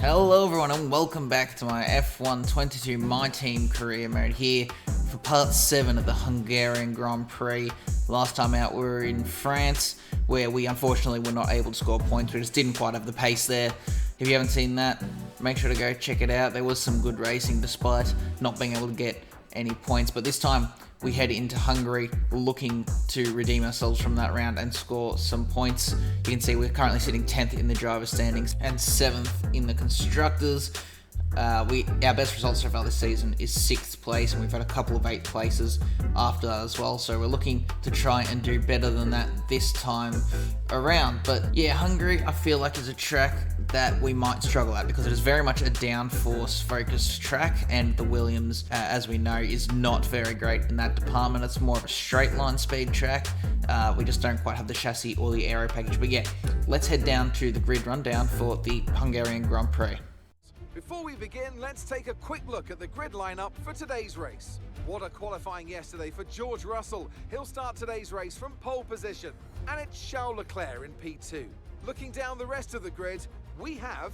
Hello everyone and welcome back to my F1 My Team career mode here for part 7 of the Hungarian Grand Prix. Last time out we were in France where we unfortunately were not able to score points. We just didn't quite have the pace there. If you haven't seen that, make sure to go check it out. There was some good racing despite not being able to get any points, but this time we head into Hungary looking to redeem ourselves from that round and score some points. You can see we're currently sitting 10th in the driver's standings and 7th in the constructors. Our best result so far this season is 6th place, and we've had a couple of 8th places after that as well, so we're looking to try and do better than that this time around. But yeah, Hungary I feel like is a track that we might struggle at because it is very much a downforce focused track, and the Williams, as we know, is not very great in that department. It's more of a straight line speed track. We just don't quite have the chassis or the aero package. But yeah, let's head down to the grid rundown for the Hungarian Grand Prix. Before we begin, let's take a quick look at the grid lineup for today's race. What a qualifying yesterday for George Russell. He'll start today's race from pole position, and it's Charles Leclerc in P2. Looking down the rest of the grid, we have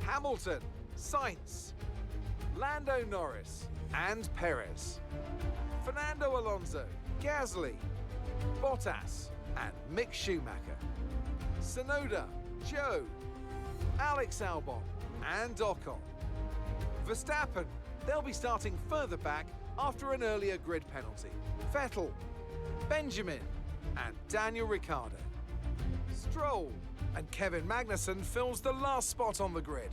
Hamilton, Sainz, Lando Norris, and Perez, Fernando Alonso, Gasly, Bottas, and Mick Schumacher, Tsunoda, Joe, Alex Albon, and Ocon. Verstappen, they'll be starting further back after an earlier grid penalty. Vettel, Benjamin, and Daniel Ricciardo. Stroll and Kevin Magnussen fills the last spot on the grid.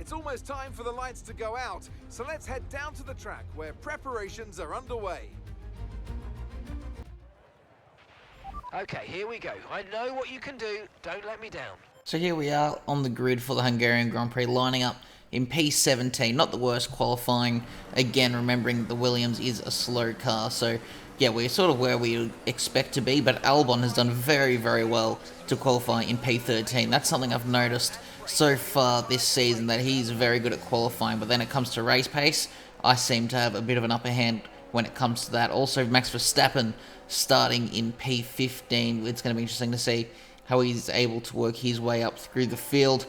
It's almost time for the lights to go out, so let's head down to the track where preparations are underway. Okay, here we go. I know what you can do. Don't let me down. So here we are on the grid for the Hungarian Grand Prix, lining up in P17. Not the worst qualifying. Again, remembering the Williams is a slow car, so yeah, we're sort of where we expect to be, but Albon has done very, very well to qualify in P13. That's something I've noticed so far this season, that he's very good at qualifying, but then it comes to race pace, I seem to have a bit of an upper hand when it comes to that. Also, Max Verstappen starting in P15. It's going to be interesting to see how he's able to work his way up through the field.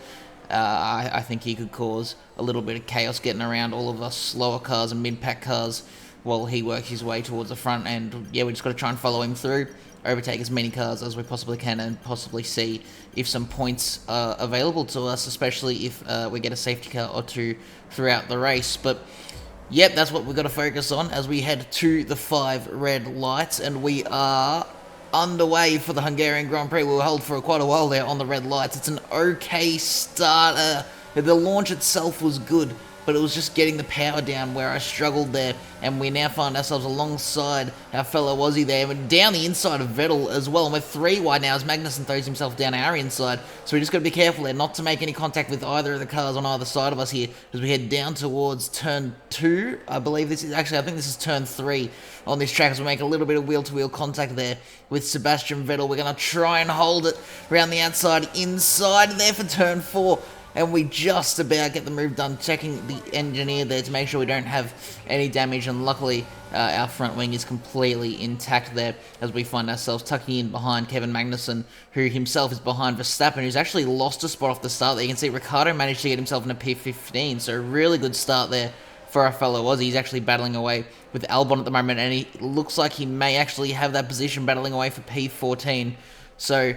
I think he could cause a little bit of chaos getting around all of us slower cars and mid-pack cars while he works his way towards the front. And yeah, we just got to try and follow him through, overtake as many cars as we possibly can, and possibly see if some points are available to us, especially if we get a safety car or two throughout the race. But yep, that's what we've got to focus on as we head to the 5 red lights, and we are underway for the Hungarian Grand Prix. We were held for quite a while there on the red lights. It's an okay start. The launch itself was good, but it was just getting the power down where I struggled there, and we now find ourselves alongside our fellow Aussie there, and down the inside of Vettel as well, and we're 3 wide now as Magnussen throws himself down our inside, so we just got to be careful there not to make any contact with either of the cars on either side of us here as we head down towards turn 2. I believe this is, actually I think this is turn 3 on this track, as we make a little bit of wheel-to-wheel contact there with Sebastian Vettel. We're going to try and hold it around the outside inside there for turn 4. And we just about get the move done, checking the engineer there to make sure we don't have any damage, and luckily our front wing is completely intact there as we find ourselves tucking in behind Kevin Magnussen, who himself is behind Verstappen, who's actually lost a spot off the start there. You can see Ricciardo managed to get himself in a P15, so a really good start there for our fellow Aussie. He's actually battling away with Albon at the moment, and he looks like he may actually have that position battling away for P14. So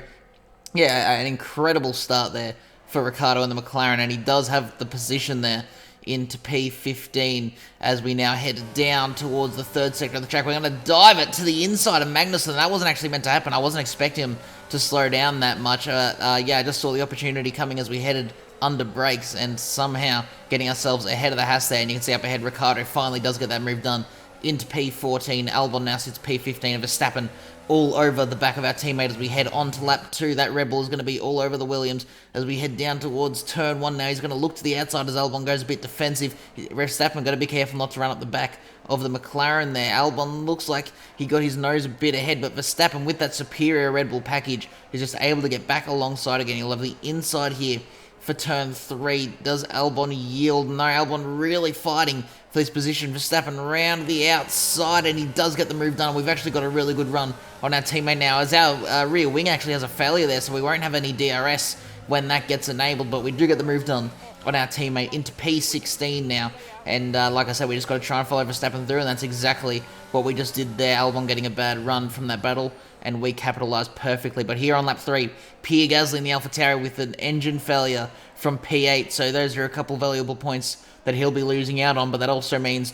yeah, an incredible start there for Ricciardo and the McLaren, and he does have the position there into P15 as we now head down towards the 3rd sector of the track. We're going to dive it to the inside of Magnussen. That wasn't actually meant to happen. I wasn't expecting him to slow down that much. Yeah, I just saw the opportunity coming as we headed under brakes, and somehow getting ourselves ahead of the Haas there, and you can see up ahead Ricciardo finally does get that move done into P14. Albon now sits P15, and Verstappen all over the back of our teammate as we head on to lap 2. That Red Bull is going to be all over the Williams as we head down towards turn 1 now. He's going to look to the outside as Albon goes a bit defensive. Verstappen got to be careful not to run up the back of the McLaren there. Albon looks like he got his nose a bit ahead, but Verstappen with that superior Red Bull package is just able to get back alongside again. He'll have the inside here for turn 3. Does Albon yield? No, Albon really fighting for this position. Verstappen round the outside, and he does get the move done. We've actually got a really good run on our teammate now, as our rear wing actually has a failure there, so we won't have any DRS when that gets enabled, but we do get the move done on our teammate into P16 now. And like I said, we just got to try and follow Verstappen through, and that's exactly what we just did there. Albon getting a bad run from that battle, and we capitalised perfectly. But here on lap 3, Pierre Gasly in the AlphaTauri with an engine failure from P8. So those are a couple valuable points that he'll be losing out on, but that also means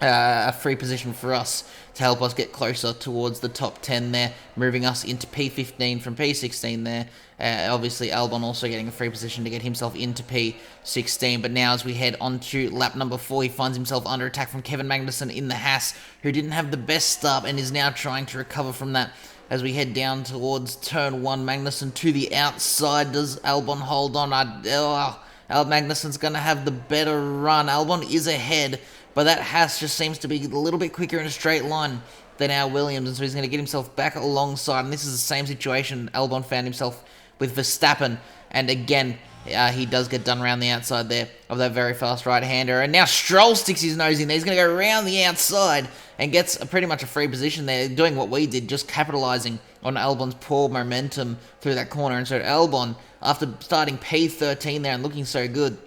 a free position for us to help us get closer towards the top 10 there, moving us into P15 from P16 there. Obviously, Albon also getting a free position to get himself into P16. But now as we head on to lap number 4, he finds himself under attack from Kevin Magnussen in the Haas, who didn't have the best start and is now trying to recover from that. As we head down towards turn 1, Magnussen to the outside. Does Albon hold on? Magnussen's going to have the better run. Albon is ahead, but that Haas just seems to be a little bit quicker in a straight line than our Williams, and so he's going to get himself back alongside. And this is the same situation Albon found himself with Verstappen, and again, he does get done around the outside there of that very fast right-hander. And now Stroll sticks his nose in there. He's going to go around the outside and gets pretty much a free position there, doing what we did, just capitalising on Albon's poor momentum through that corner. And so Albon, after starting P13 there and looking so good,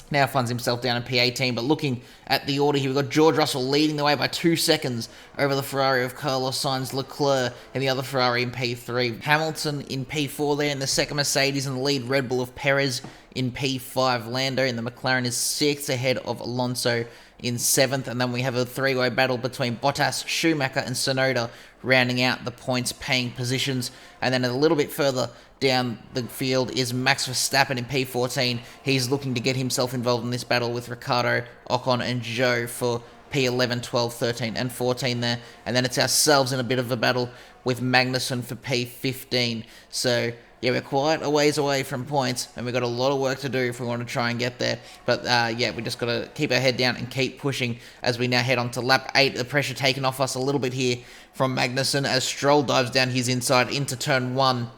now finds himself down in P18, but looking at the order here, we've got George Russell leading the way by 2 seconds over the Ferrari of Carlos Sainz, Leclerc, and the other Ferrari in P3. Hamilton in P4 there in the second Mercedes, and the lead Red Bull of Perez in P5. Lando in the McLaren is 6th ahead of Alonso in 7th, and then we have a three-way battle between Bottas, Schumacher, and Tsunoda rounding out the points-paying positions. And then a little bit further down the field is Max Verstappen in P14. He's looking to get himself involved in this battle with Ricciardo, Ocon, and Zhou for P11, 12, 13, and 14 there. And then it's ourselves in a bit of a battle with Magnussen for P15. So yeah, we're quite a ways away from points, and we've got a lot of work to do if we want to try and get there. But yeah, we just got to keep our head down and keep pushing as we now head on to lap 8. The pressure taken off us a little bit here from Magnussen as Stroll dives down his inside into turn 1.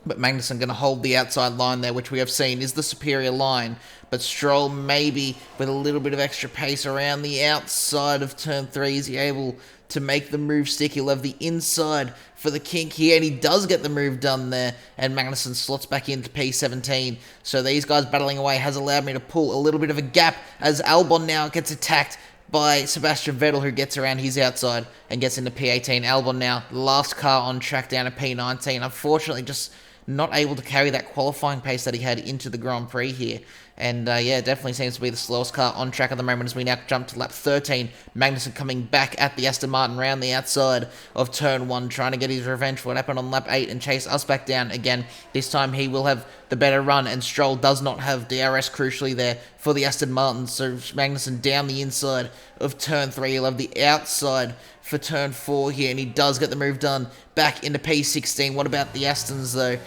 But Magnussen going to hold the outside line there, which we have seen is the superior line. But Stroll, maybe with a little bit of extra pace around the outside of turn 3, is he able to make the move stick? He'll have the inside for the kink here, and he does get the move done there, and Magnussen slots back into P17. So these guys battling away has allowed me to pull a little bit of a gap as Albon now gets attacked by Sebastian Vettel, who gets around his outside and gets into P18. Albon now, last car on track down to P19. Unfortunately, just not able to carry that qualifying pace that he had into the Grand Prix here. And yeah, definitely seems to be the slowest car on track at the moment as we now jump to lap 13. Magnussen coming back at the Aston Martin round the outside of turn 1, trying to get his revenge for what happened on lap 8 and chase us back down again. This time he will have the better run, and Stroll does not have DRS crucially there for the Aston Martin. So Magnussen down the inside of turn 3. He'll have the outside for turn 4 here, and he does get the move done back into P16. What about the Astons though?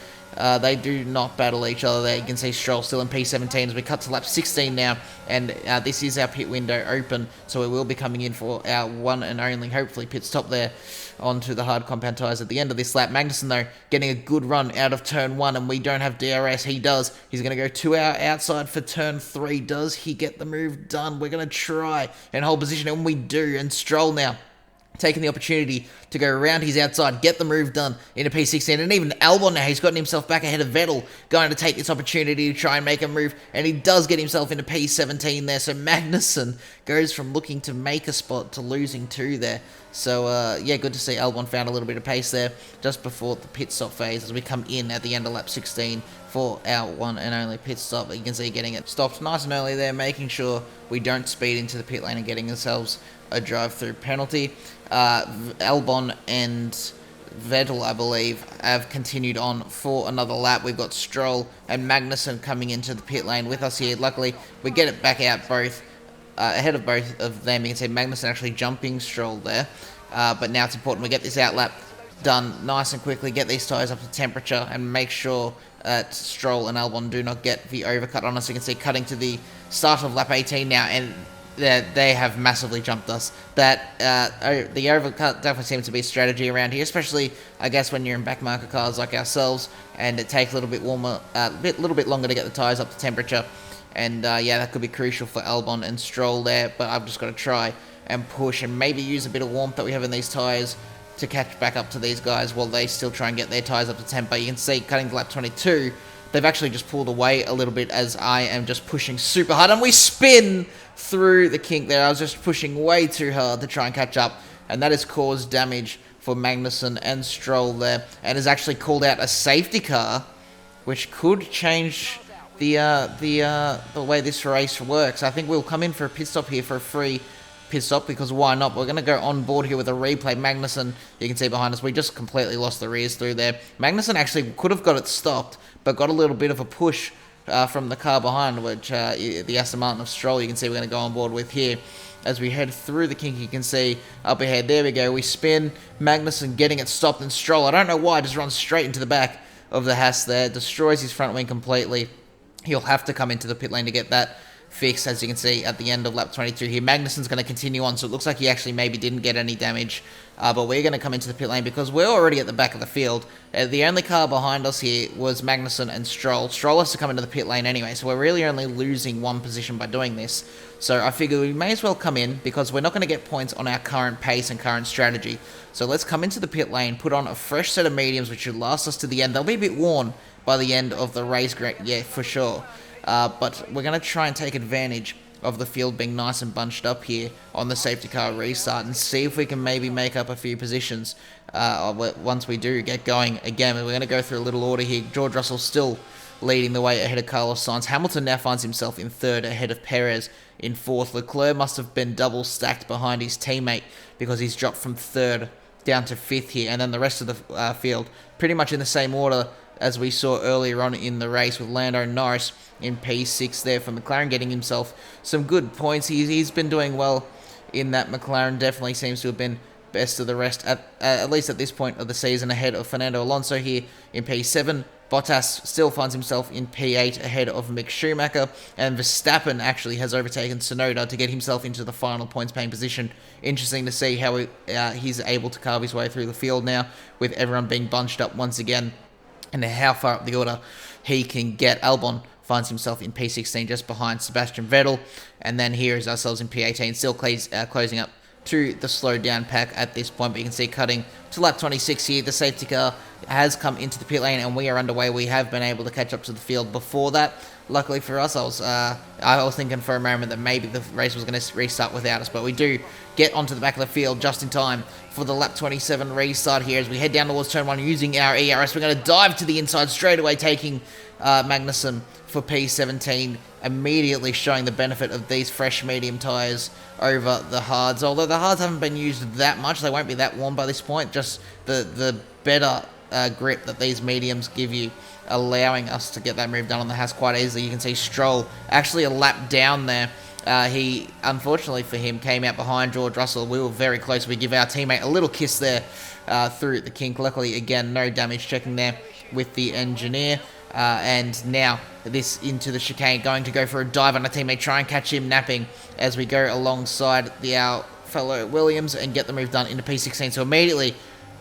They do not battle each other there. You can see Stroll still in P17 as we cut to lap 16 now, and this is our pit window open, so we will be coming in for our one and only, hopefully, pit stop there onto the hard compound tyres at the end of this lap. Magnussen, though, getting a good run out of turn 1, and we don't have DRS. He does. He's going to go to our outside for turn 3. Does he get the move done? We're going to try and hold position, and we do, and Stroll now taking the opportunity to go around his outside, get the move done into P16, and even Albon now, he's gotten himself back ahead of Vettel, going to take this opportunity to try and make a move, and he does get himself into P17 there, so Magnussen goes from looking to make a spot to losing 2 there. So yeah, good to see Albon found a little bit of pace there just before the pit stop phase as we come in at the end of lap 16 for our one and only pit stop. You can see getting it stopped nice and early there, making sure we don't speed into the pit lane and getting ourselves a drive-through penalty. Albon and Vettel, I believe, have continued on for another lap. We've got Stroll and Magnussen coming into the pit lane with us here. Luckily, we get it back out both ahead of both of them. You can see Magnussen actually jumping Stroll there. But now it's important we get this out lap done nice and quickly, get these tyres up to temperature, and make sure that Stroll and Albon do not get the overcut on us. You can see cutting to the start of lap 18 now, and they have massively jumped us. That the overcut definitely seems to be a strategy around here, especially I guess when you're in backmarker cars like ourselves, and it takes a little bit little bit longer to get the tyres up to temperature. And yeah, that could be crucial for Albon and Stroll there. But I've just got to try and push and maybe use a bit of warmth that we have in these tyres to catch back up to these guys while they still try and get their tyres up to temp. But you can see cutting to lap 22, they've actually just pulled away a little bit as I am just pushing super hard. And we spin through the kink there. I was just pushing way too hard to try and catch up. And that has caused damage for Magnussen and Stroll there. And has actually called out a safety car, which could change the way this race works. I think we'll come in for a pit stop here for a free pit stop, because why not? We're going to go on board here with a replay. Magnussen, you can see behind us, we just completely lost the rears through there. Magnussen actually could have got it stopped, but got a little bit of a push from the car behind, which the Aston Martin of Stroll, you can see we're going to go on board with here. As we head through the kink, you can see up ahead, there we go, we spin, Magnussen getting it stopped, and Stroll, I don't know why, just runs straight into the back of the Haas there, destroys his front wing completely. He'll have to come into the pit lane to get that fixed, as you can see at the end of lap 22 here. Magnussen's going to continue on, so it looks like he actually maybe didn't get any damage, but we're going to come into the pit lane because we're already at the back of the field. The only car behind us here was Magnussen and Stroll. Stroll has to come into the pit lane anyway, so we're really only losing one position by doing this. So I figure we may as well come in, because we're not going to get points on our current pace and current strategy. So let's come into the pit lane, put on a fresh set of mediums, which should last us to the end. They'll be a bit worn by the end of the race, yeah, for sure. But we're going to try and take advantage of the field being nice and bunched up here on the safety car restart, and see if we can maybe make up a few positions once we do get going again. We're going to go through a little order here. George Russell still leading the way ahead of Carlos Sainz. Hamilton now finds himself in third ahead of Perez in fourth. Leclerc must have been double stacked behind his teammate, because he's dropped from third down to fifth here, and then the rest of the field pretty much in the same order as we saw earlier on in the race, with Lando Norris in P6 there for McLaren, getting himself some good points. He's been doing well in that. McLaren definitely seems to have been best of the rest, at least at this point of the season, ahead of Fernando Alonso here in P7. Bottas still finds himself in P8 ahead of Mick Schumacher, and Verstappen actually has overtaken Tsunoda to get himself into the final points-paying position. Interesting to see how he's able to carve his way through the field now, with everyone being bunched up once again, and how far up the order he can get. Albon finds himself in P16 just behind Sebastian Vettel, and then here is ourselves in P18, still closing up to the slowed down pack at this point. But you can see cutting to lap 26 here, the safety car has come into the pit lane and we are underway. We have been able to catch up to the field before that. Luckily for us, I was thinking for a moment that maybe the race was going to restart without us, but we do get onto the back of the field just in time for the lap 27 restart here as we head down towards turn 1 using our ERS. We're going to dive to the inside straight away, taking Magnussen for P17, immediately showing the benefit of these fresh medium tyres over the hards. Although the hards haven't been used that much, they won't be that warm by this point, just the better grip that these mediums give you, allowing us to get that move done on the Haas quite easily. You can see Stroll actually a lap down there. He, unfortunately for him, came out behind George Russell. We were very close. We give our teammate a little kiss there through the kink. Luckily, again, no damage checking there with the engineer. And now this into the chicane, going to go for a dive on a teammate, try and catch him napping as we go alongside our fellow Williams and get the move done into P16. So immediately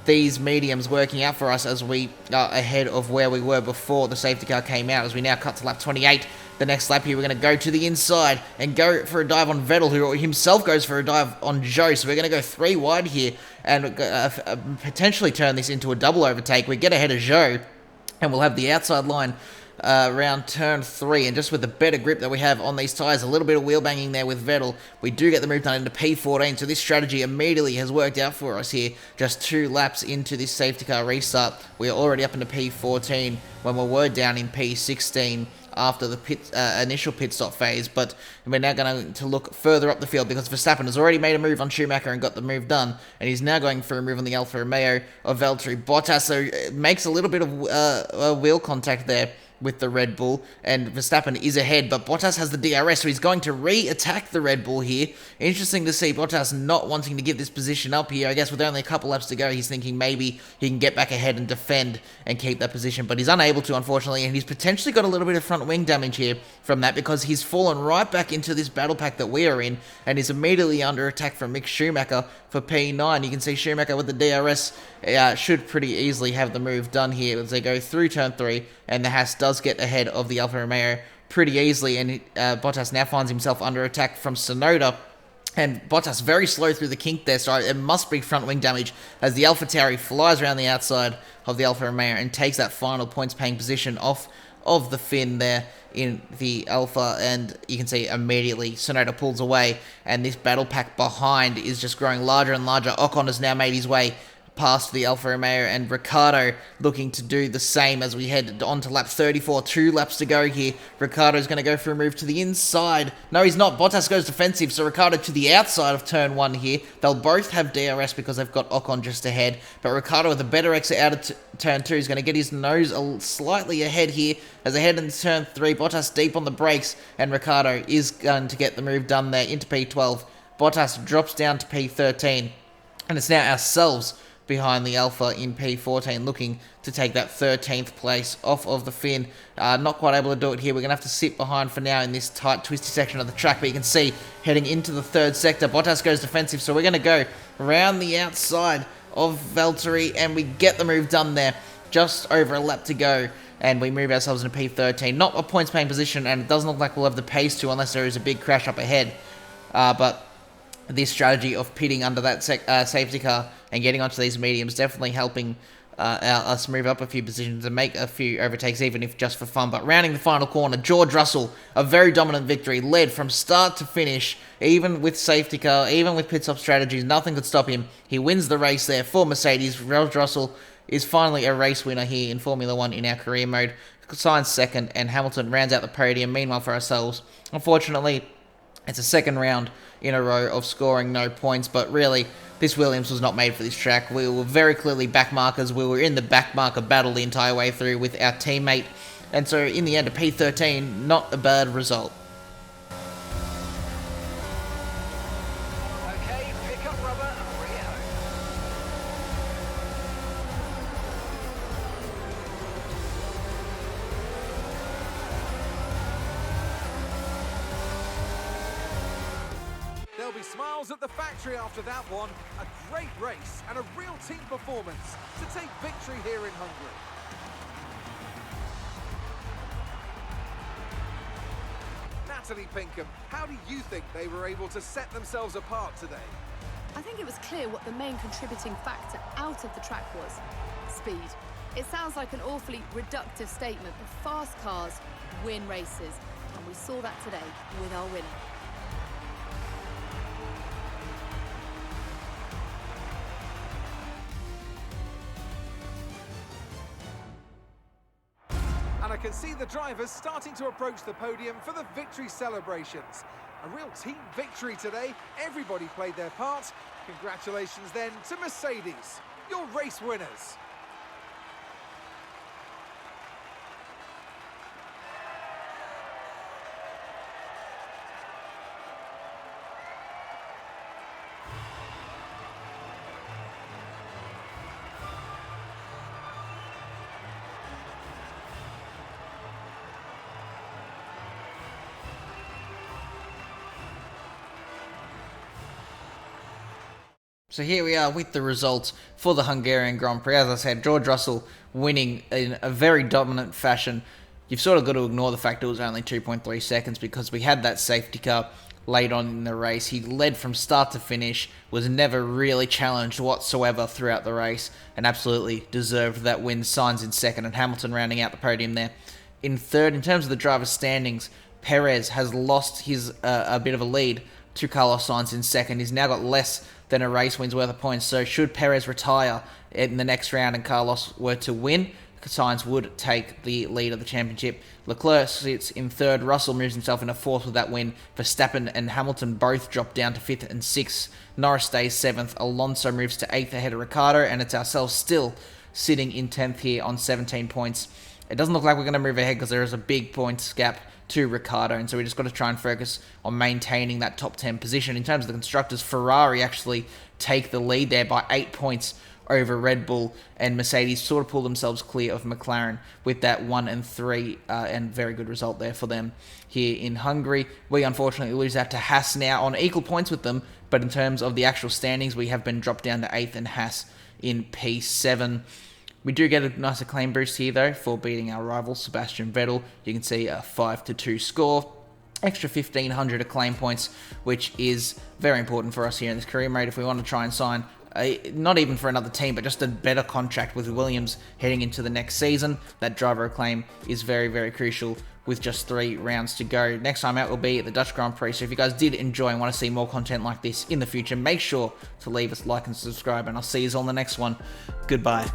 these mediums working out for us as we are ahead of where we were before the safety car came out, as we now cut to lap 28. The next lap here, we're going to go to the inside and go for a dive on Vettel, who himself goes for a dive on Zhou. So we're going to go 3 wide here and potentially turn this into a double overtake. We get ahead of Zhou, and we'll have the outside line around turn 3, and just with the better grip that we have on these tyres, a little bit of wheel banging there with Vettel, we do get the move done into P14. So this strategy immediately has worked out for us here. Just 2 laps into this safety car restart, we are already up into P14 when we were down in P16 after the initial pit stop phase. But we're now going to look further up the field, because Verstappen has already made a move on Schumacher and got the move done, and he's now going for a move on the Alfa Romeo of Valtteri Bottas. So it makes a little bit of wheel contact there with the Red Bull, and Verstappen is ahead, but Bottas has the DRS, so he's going to re-attack the Red Bull here. Interesting to see Bottas not wanting to give this position up here. I guess with only a couple laps to go, he's thinking maybe he can get back ahead and defend and keep that position, but he's unable to, unfortunately, and he's potentially got a little bit of front wing damage here from that, because he's fallen right back into this battle pack that we are in, and is immediately under attack from Mick Schumacher for P9. You can see Schumacher with the DRS should pretty easily have the move done here as they go through turn 3, and the Haas does get ahead of the Alfa Romeo pretty easily, and Bottas now finds himself under attack from Tsunoda, and Bottas very slow through the kink there, so it must be front wing damage as the AlphaTauri flies around the outside of the Alfa Romeo and takes that final points paying position off of the fin there in the Alpha, and you can see immediately Sonoda pulls away, and this battle pack behind is just growing larger and larger. Ocon has now made his way past the Alfa Romeo, and Ricciardo looking to do the same as we head on to lap 34. 2 laps to go here. Ricciardo's going to go for a move to the inside. No, he's not. Bottas goes defensive, so Ricciardo to the outside of turn 1 here. They'll both have DRS because they've got Ocon just ahead, but Ricciardo with a better exit out of turn 2 is going to get his nose slightly ahead here as they head into turn 3. Bottas deep on the brakes, and Ricciardo is going to get the move done there into P12. Bottas drops down to P13, and it's now ourselves behind the Alpha in P14, looking to take that 13th place off of the fin. Not quite able to do it here. We're going to have to sit behind for now in this tight, twisty section of the track, but you can see heading into the 3rd sector, Bottas goes defensive, so we're going to go around the outside of Valtteri, and we get the move done there. Just over a lap to go, and we move ourselves into P13. Not a points-paying position, and it doesn't look like we'll have the pace to unless there is a big crash up ahead. But this strategy of pitting under that safety car and getting onto these mediums definitely helping us move up a few positions and make a few overtakes, even if just for fun. But rounding the final corner, George Russell, a very dominant victory, led from start to finish, even with safety car, even with pit stop strategies, nothing could stop him. He wins the race there for Mercedes. George Russell is finally a race winner here in Formula 1 in our career mode. Sainz 2nd, and Hamilton rounds out the podium. Meanwhile, for ourselves, unfortunately, it's a 2nd round in a row of scoring no points, but really, this Williams was not made for this track. We were very clearly backmarkers. We were in the backmarker battle the entire way through with our teammate, and so in the end, a P13, not a bad result. Okay, pick up rubber and bring it home. There'll be smiles at the factory after that one. A great race and a real team performance to take victory here in Hungary. Natalie Pinkham, how do you think they were able to set themselves apart today? I think it was clear what the main contributing factor out of the track was: speed. It sounds like an awfully reductive statement, but fast cars win races, and we saw that today with our winner. And I can see the drivers starting to approach the podium for the victory celebrations. A real team victory today. Everybody played their part. Congratulations then to Mercedes, your race winners. So here we are with the results for the Hungarian Grand Prix. As I said, George Russell winning in a very dominant fashion. You've sort of got to ignore the fact it was only 2.3 seconds because we had that safety car late on in the race. He led from start to finish, was never really challenged whatsoever throughout the race, and absolutely deserved that win. Sainz in 2nd, and Hamilton rounding out the podium there. In 3rd, in terms of the driver's standings, Perez has lost his a bit of a lead to Carlos Sainz in 2nd. He's now got less than a race win's worth of points. So should Perez retire in the next round and Carlos were to win, Sainz would take the lead of the championship. Leclerc sits in 3rd. Russell moves himself into 4th with that win. Verstappen and Hamilton both drop down to 5th and 6th. Norris stays 7th. Alonso moves to 8th ahead of Ricciardo, and it's ourselves still sitting in 10th here on 17 points. It doesn't look like we're going to move ahead because there is a big points gap to Ricciardo, and so we just got to try and focus on maintaining that top 10 position. In terms of the constructors, Ferrari actually take the lead there by 8 points over Red Bull, and Mercedes sort of pull themselves clear of McLaren with that 1 and 3, and very good result there for them here in Hungary. We unfortunately lose out to Haas now on equal points with them, but in terms of the actual standings, we have been dropped down to 8th and Haas in P7. We do get a nice acclaim boost here, though, for beating our rival, Sebastian Vettel. You can see a 5-2 score. Extra 1,500 acclaim points, which is very important for us here in this career mode if we want to try and sign not even for another team, but just a better contract with Williams heading into the next season. That driver acclaim is very, very crucial with just 3 rounds to go. Next time out will be at the Dutch Grand Prix. So if you guys did enjoy and want to see more content like this in the future, make sure to leave us a like and subscribe, and I'll see you all in the next one. Goodbye.